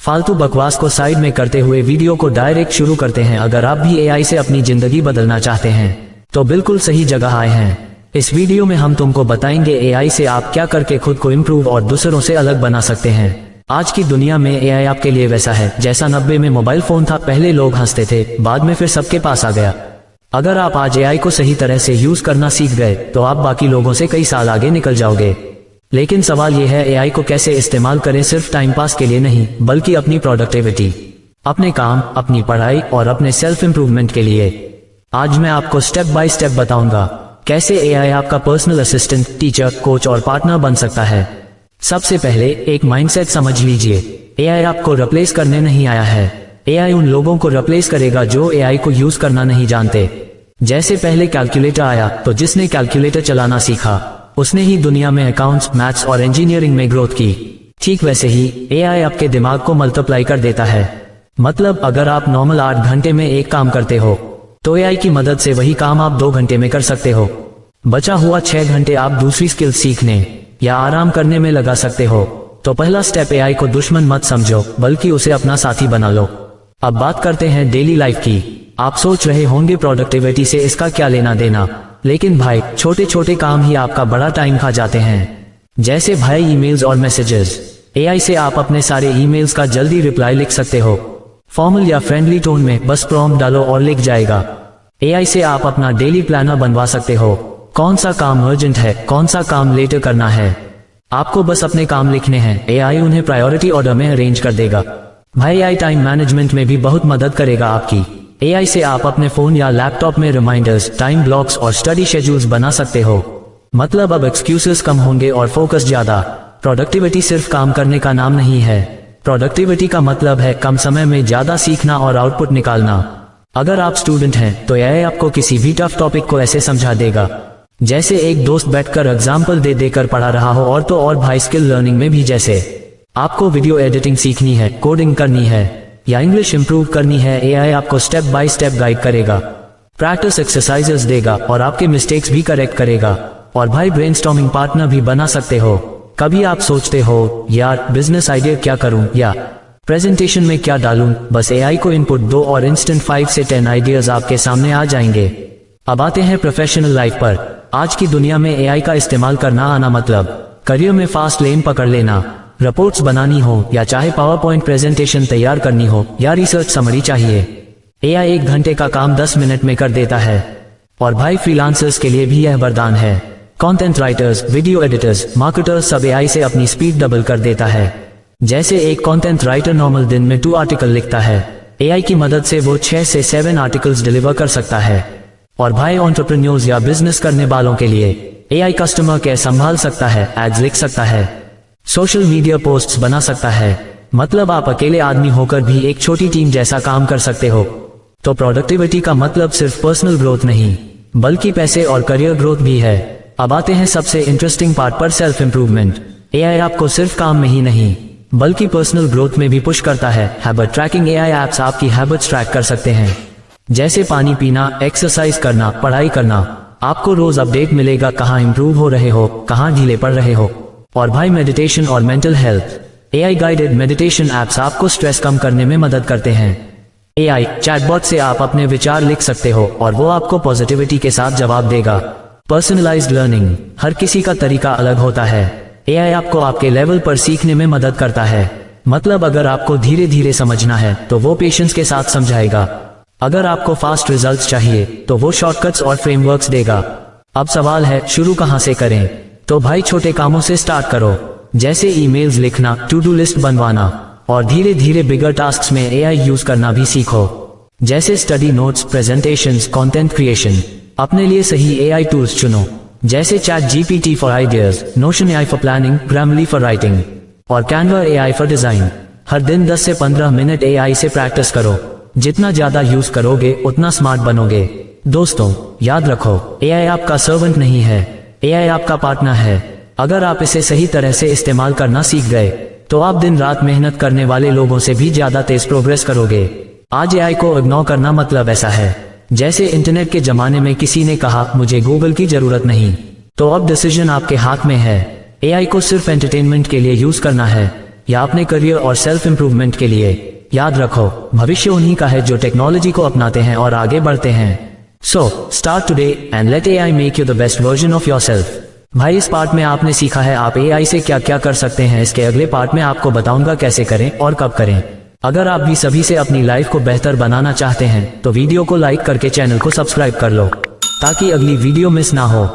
फालतू बकवास को साइड में करते हुए वीडियो को डायरेक्ट शुरू करते हैं। अगर आप भी एआई से अपनी जिंदगी बदलना चाहते हैं तो बिल्कुल सही जगह आए हैं। इस वीडियो में हम तुमको बताएंगे एआई से आप क्या करके खुद को इम्प्रूव और दूसरों से अलग बना सकते हैं। आज की दुनिया में एआई आपके लिए वैसा है जैसा 90 में मोबाइल फोन था। पहले लोग हंसते थे, बाद में फिर सबके पास आ गया। अगर आप आज एआई को सही तरह से यूज करना सीख गए तो आप बाकी लोगों से कई साल आगे निकल जाओगे। लेकिन सवाल यह है एआई को कैसे इस्तेमाल करें, सिर्फ टाइम पास के लिए नहीं बल्कि अपनी प्रोडक्टिविटी, अपने काम, अपनी पढ़ाई और अपने सेल्फ इम्प्रूवमेंट के लिए। आज मैं आपको स्टेप बाय स्टेप बताऊंगा कैसे एआई आपका पर्सनल असिस्टेंट, टीचर, कोच और पार्टनर बन सकता है। सबसे पहले एक माइंडसेट समझ लीजिए। एआई आपको रिप्लेस करने नहीं आया है। एआई उन लोगों को रिप्लेस करेगा जो एआई को यूज करना नहीं जानते। जैसे पहले कैलकुलेटर आया तो जिसने कैलकुलेटर चलाना सीखा उसने ही दुनिया में अकाउंट्स, मैथ्स और इंजीनियरिंग में ग्रोथ की। ठीक वैसे ही एआई आपके दिमाग को मल्टीप्लाई कर देता है। मतलब अगर आप नॉर्मल 8 घंटे में एक काम करते हो तो एआई की मदद से वही काम आप 2 घंटे में कर सकते हो। बचा हुआ 6 घंटे आप दूसरी स्किल सीखने या आराम करने में लगा सकते हो। तो पहला स्टेप, एआई को दुश्मन मत समझो बल्कि उसे अपना साथी बना लो। अब बात करते हैं डेली लाइफ की। आप सोच रहे होंगे प्रोडक्टिविटी से इसका क्या लेना देना, लेकिन भाई छोटे छोटे काम ही आपका बड़ा टाइम खा जाते हैं। जैसे भाई ईमेल्स और मैसेजेस। एआई से आप अपने सारे ईमेल्स का जल्दी रिप्लाई लिख सकते हो। फॉर्मल या फ्रेंडली टोन में बस प्रॉम्प्ट डालो और लिख जाएगा। एआई से आप अपना डेली प्लानर बनवा सकते हो। कौन सा काम अर्जेंट है, कौन सा काम लेटर करना है, आपको बस अपने काम लिखने हैं। एआई उन्हें प्रायोरिटी ऑर्डर में अरेंज कर देगा। भाई एआई टाइम मैनेजमेंट में भी बहुत मदद करेगा आपकी। एआई से आप अपने फोन या लैपटॉप में रिमाइंडर्स, टाइम ब्लॉक्स और स्टडी शेड्यूल्स बना सकते हो। मतलब अब एक्सक्यूजेस कम होंगे और फोकस ज्यादा। प्रोडक्टिविटी सिर्फ काम करने का नाम नहीं है। प्रोडक्टिविटी का मतलब है कम समय में ज्यादा सीखना और आउटपुट निकालना। अगर आप स्टूडेंट हैं तो एआई आपको किसी भी टफ टॉपिक को ऐसे समझा देगा जैसे एक दोस्त बैठकर एग्जाम्पल दे देकर पढ़ा रहा हो। और तो और भाई स्किल लर्निंग में भी, जैसे आपको वीडियो एडिटिंग सीखनी है, कोडिंग करनी है या इंग्लिश इंप्रूव करनी है, एआई आपको स्टेप बाय स्टेप गाइड करेगा, प्रैक्टिस एक्सरसाइजेस देगा और आपके मिस्टेक्स भी करेक्ट करेगा। और भाई ब्रेनस्टॉर्मिंग पार्टनर भी बना सकते हो। कभी आप सोचते हो यार बिजनेस आइडिया क्या करूं या प्रेजेंटेशन में क्या डालूं, बस एआई को इनपुट दो और इंस्टेंट 5 से 10 आइडियाज आपके सामने आ जाएंगे। अब आते हैं प्रोफेशनल लाइफ पर। आज की दुनिया में एआई का इस्तेमाल करना आना मतलब करियर में फास्ट लेन पकड़ लेना। रिपोर्ट्स बनानी हो या चाहे पावर पॉइंट प्रेजेंटेशन तैयार करनी हो या रिसर्च समरी चाहिए, एआई 1 घंटे का काम 10 मिनट में कर देता है। और भाई फ्रीलांसर्स के लिए भी यह वरदान है। Content writers, video editors, marketers सब एआई से अपनी स्पीड डबल कर देता है। जैसे एक कंटेंट राइटर नॉर्मल दिन में 2 आर्टिकल लिखता है, एआई की मदद से वो 6 से 7 आर्टिकल्स डिलीवर कर सकता है। और भाई एंटरप्रेन्योर्स या बिजनेस करने वालों के लिए एआई कस्टमर केयर संभाल सकता है, एड्स लिख सकता है, सोशल मीडिया पोस्ट्स बना सकता है। मतलब आप अकेले आदमी होकर भी एक छोटी टीम जैसा काम कर सकते हो। तो प्रोडक्टिविटी का मतलब सिर्फ पर्सनल ग्रोथ नहीं बल्कि पैसे और करियर ग्रोथ भी है। अब आते हैं सबसे इंटरेस्टिंग पार्ट पर, सेल्फ इंप्रूवमेंट। एआई आपको सिर्फ काम में ही नहीं बल्कि पर्सनल ग्रोथ में भी पुश करता है। हैबिट ट्रैकिंग, एआई एप्स आपकी हैबिट्स ट्रैक कर सकते हैं, जैसे पानी पीना, एक्सरसाइज करना, पढ़ाई करना। आपको रोज अपडेट मिलेगा कहाँ इंप्रूव हो रहे हो, कहाँ ढीले पड़ रहे हो। और भाई मेडिटेशन और mental health, AI guided meditation apps आपको स्ट्रेस कम करने में मदद करते हैं। एआई चैटबॉट से आप अपने विचार लिख सकते हो और वो आपको पॉजिटिविटी के साथ जवाब देगा। पर्सनलाइज्ड लर्निंग, हर किसी का तरीका अलग होता है। एआई आपको आपके लेवल पर सीखने में मदद करता है। मतलब अगर आपको धीरे धीरे समझना है तो वो पेशेंस के साथ समझाएगा। अगर आपको फास्ट रिजल्ट्स चाहिए तो वो शॉर्टकट्स और फ्रेमवर्क्स देगा। अब सवाल है शुरू कहाँ से करें? तो भाई छोटे कामों से स्टार्ट करो, जैसे ईमेल्स लिखना, टू डू लिस्ट बनवाना। और धीरे धीरे बिगर टास्क्स में एआई यूज करना भी सीखो, जैसे study notes, presentations, content creation. अपने लिए सही एआई टूल्स चुनो, जैसे ChatGPT for ideas, Notion AI for planning, Grammarly for writing और कैनवा एआई फॉर डिजाइन। हर दिन 10 से 15 मिनट एआई से प्रैक्टिस करो। जितना ज्यादा यूज करोगे उतना स्मार्ट बनोगे। दोस्तों याद रखो, एआई आपका सर्वेंट नहीं है, एआई आपका पार्टनर है। अगर आप इसे सही तरह से इस्तेमाल करना सीख गए तो आप दिन रात मेहनत करने वाले लोगों से भी ज्यादा तेज प्रोग्रेस करोगे। आज एआई को इग्नोर करना मतलब ऐसा है जैसे इंटरनेट के जमाने में किसी ने कहा मुझे गूगल की जरूरत नहीं। तो अब डिसीजन आपके हाथ में है। एआई को सिर्फ एंटरटेनमेंट के लिए यूज करना है या अपने करियर और सेल्फ इम्प्रूवमेंट के लिए। याद रखो, भविष्य उन्हीं का है जो टेक्नोलॉजी को अपनाते हैं और आगे बढ़ते हैं। So start today and let AI make you the best version of yourself. भाई, इस पार्ट में आपने सीखा है आप AI से क्या क्या कर सकते हैं। इसके अगले पार्ट में आपको बताऊंगा कैसे करें और कब करें। अगर आप भी सभी से अपनी लाइफ को बेहतर बनाना चाहते हैं तो वीडियो को लाइक करके चैनल को सब्सक्राइब कर लो ताकि अगली वीडियो मिस ना हो।